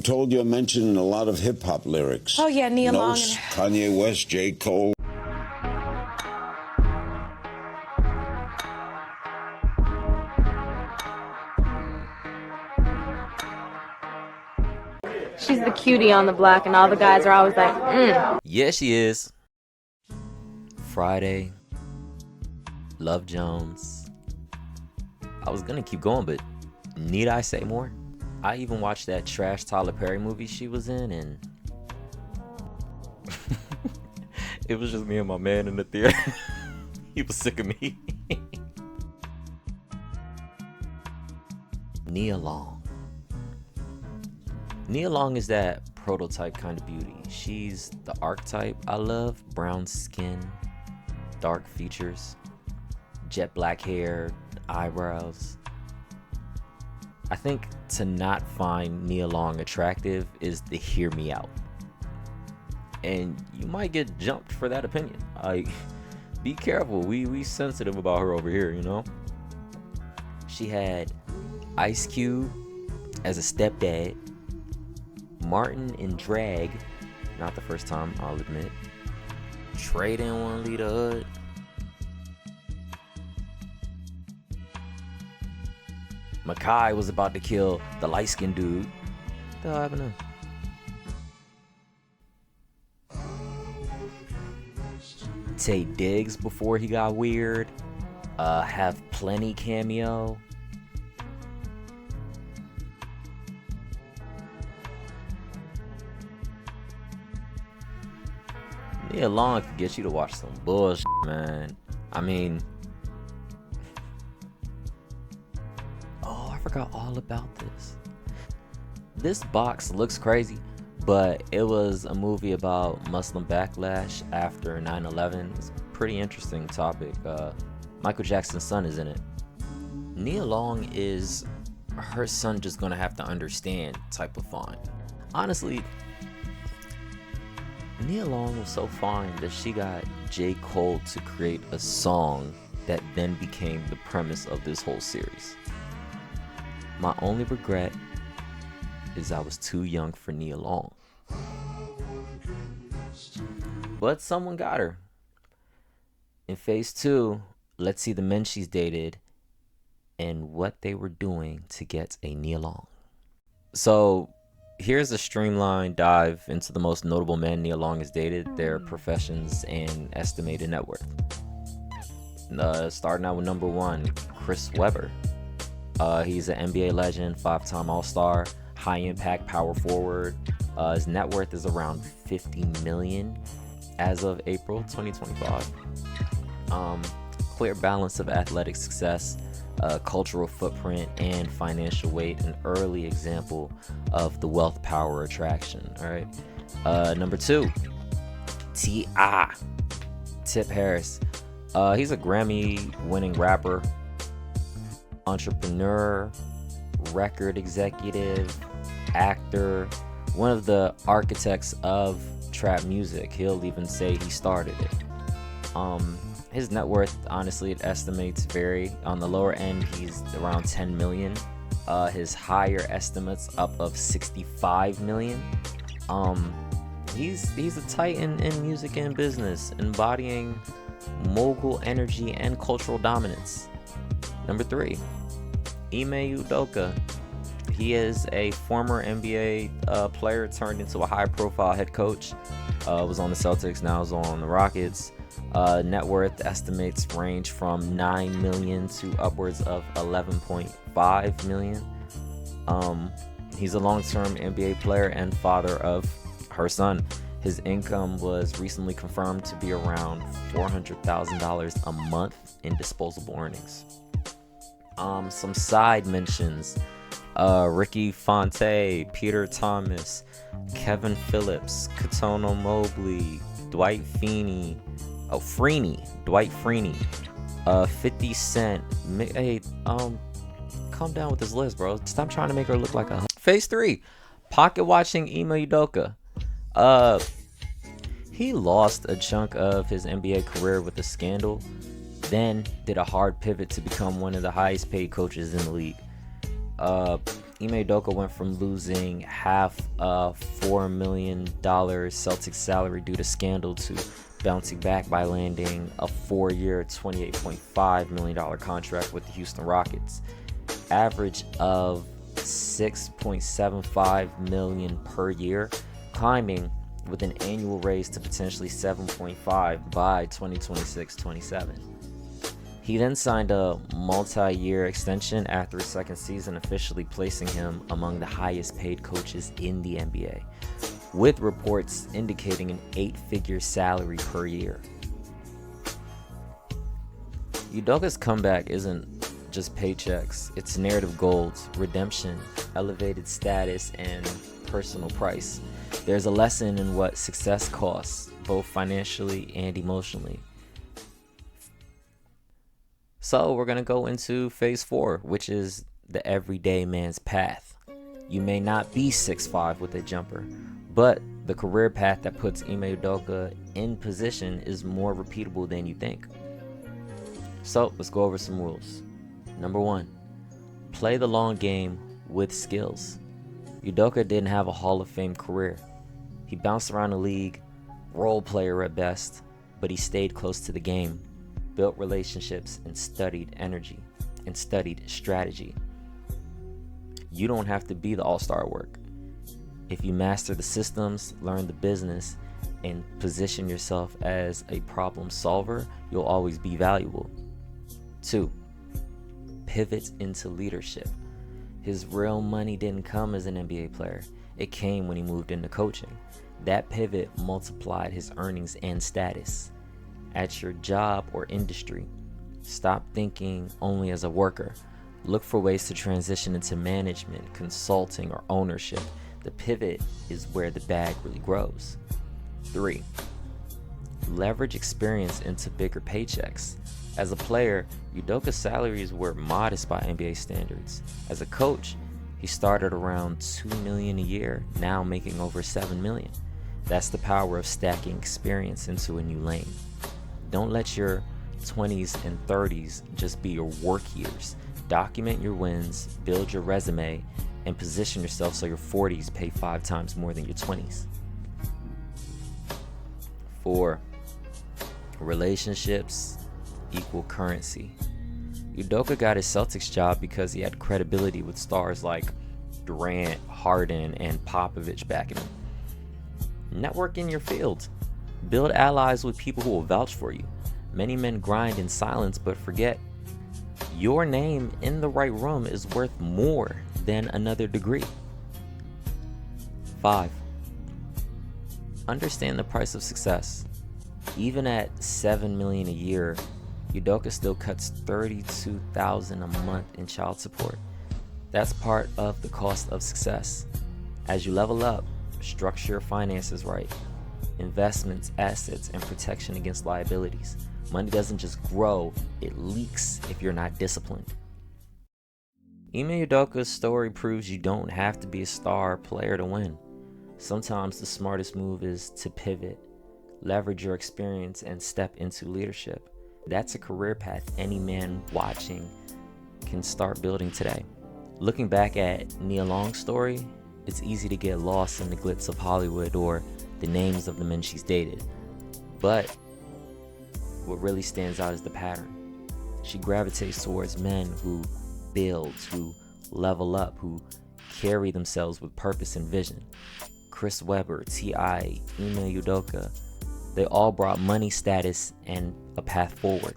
I'm told you're mentioning a lot of hip-hop lyrics. Oh, yeah, Nia Long. Kanye West, J. Cole. She's the cutie on the block, and all the guys are always like, Yeah, she is. Friday, Love Jones. I was gonna keep going, but need I say more? I even watched that trash Tyler Perry movie she was in, and it was just me and my man in the theater. He was sick of me. Nia Long. Nia Long is that prototype kind of beauty. She's the archetype I love. Brown skin, dark features, jet black hair, eyebrows. I think to not find Nia Long attractive is to hear me out. And you might get jumped for that opinion. Be careful. We sensitive about her over here, you know? She had Ice Cube as a stepdad, Martin in drag, not the first time, I'll admit. Trey didn't want to lead the hood. Makai was about to kill the light-skinned dude. What the hell happened to him? Tay Diggs before he got weird. Have Plenty cameo. Nia Long could get you to watch some bullshit, man. I mean, oh, I forgot all about this. This box looks crazy, but it was a movie about Muslim backlash after 9/11. It's a pretty interesting topic. Michael Jackson's son is in it. Nia Long is her son just gonna have to understand type of fine. Honestly, Nia Long was so fine that she got J. Cole to create a song that then became the premise of this whole series. My only regret is I was too young for Nia Long. But someone got her. In phase 2, let's see the men she's dated and what they were doing to get a Nia Long. So here's a streamlined dive into the most notable men Nia Long has dated, their professions, and estimated net worth. Starting out with number 1, Chris Webber. He's an NBA legend, 5-time All-Star, high-impact power forward. His net worth is around $50 million as of April 2025. Clear balance of athletic success, cultural footprint, and financial weight, an early example of the wealth power attraction. All right. Number 2, T.I. Tip Harris. He's a Grammy-winning rapper, entrepreneur, record executive, actor, one of the architects of trap music. He'll even say he started it. His net worth, honestly, it estimates vary. On the lower end, he's around 10 million. His higher estimates up of 65 million. He's a titan in music and business, embodying mogul energy and cultural dominance. Number 3, Ime Udoka. He is a former NBA player turned into a high-profile head coach. Was on the Celtics, now is on the Rockets. Net worth estimates range from 9 million to upwards of 11.5 million. He's a long-term NBA player and father of her son. His income was recently confirmed to be around $400,000 a month in disposable earnings. Some side mentions: Ricky Fonte, Peter Thomas, Kevin Phillips, Katono Mobley, Dwight Freeney, Dwight Freeney, 50 Cent. Hey, calm down with this list, bro. Stop trying to make her look like a. Phase 3, pocket watching Ime Udoka. He lost a chunk of his NBA career with a scandal, then did a hard pivot to become one of the highest paid coaches in the league. Ime Udoka went from losing half a $4 million Celtics salary due to scandal to bouncing back by landing a 4-year, $28.5 million contract with the Houston Rockets. Average of $6.75 million per year, climbing with an annual raise to potentially $7.5 by 2026-27. He then signed a multi-year extension after his second season, officially placing him among the highest paid coaches in the NBA, with reports indicating an 8-figure salary per year. Udoka's comeback isn't just paychecks, it's narrative goals, redemption, elevated status, and personal price. There's a lesson in what success costs, both financially and emotionally. So we're going to go into phase 4, which is the everyday man's path. You may not be 6'5" with a jumper, but the career path that puts Ime Udoka in position is more repeatable than you think. So let's go over some rules. Number 1, play the long game with skills. Udoka didn't have a Hall of Fame career. He bounced around the league, role player at best, but he stayed close to the game, built relationships, and studied strategy. You don't have to be the all-star work. If you master the systems, learn the business, and position yourself as a problem solver, you'll always be valuable. 2, pivot into leadership. His real money didn't come as an NBA player. It came when he moved into coaching. That pivot multiplied his earnings and status. At your job or industry, stop thinking only as a worker. Look for ways to transition into management, consulting, or ownership. The pivot is where the bag really grows. 3, leverage experience into bigger paychecks. As a player, Udoka's salaries were modest by NBA standards. As a coach, he started around $2 million a year, now making over $7 million. That's the power of stacking experience into a new lane. Don't let your 20s and 30s just be your work years. Document your wins, build your resume, and position yourself so your 40s pay 5 times more than your 20s. 4, relationships equal currency. Udoka got his Celtics job because he had credibility with stars like Durant, Harden, and Popovich backing him. Network in your field. Build allies with people who will vouch for you. Many men grind in silence but forget your name in the right room is worth more than another degree. 5, understand the price of success. Even at $7 million a year, Udoka still cuts $32,000 a month in child support. That's part of the cost of success. As you level up, structure your finances right. Investments, assets, and protection against liabilities. Money doesn't just grow, it leaks if you're not disciplined. Ime Udoka's story proves you don't have to be a star player to win. Sometimes the smartest move is to pivot, leverage your experience, and step into leadership. That's a career path any man watching can start building today. Looking back at Nia Long's story, it's easy to get lost in the glitz of Hollywood or the names of the men she's dated. But what really stands out is the pattern. She gravitates towards men who build, who level up, who carry themselves with purpose and vision. Chris Webber, T.I., Ime Udoka, they all brought money, status, and a path forward.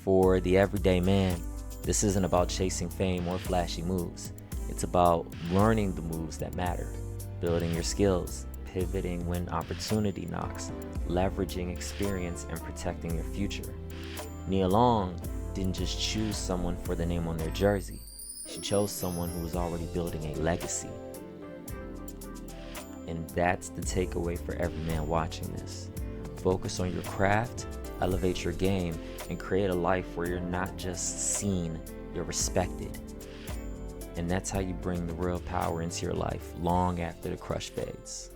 For the everyday man, this isn't about chasing fame or flashy moves. It's about learning the moves that matter, building your skills, pivoting when opportunity knocks, leveraging experience, and protecting your future. Nia Long didn't just choose someone for the name on their jersey. She chose someone who was already building a legacy. And that's the takeaway for every man watching this. Focus on your craft, elevate your game, and create a life where you're not just seen, you're respected. And that's how you bring the real power into your life long after the crush fades.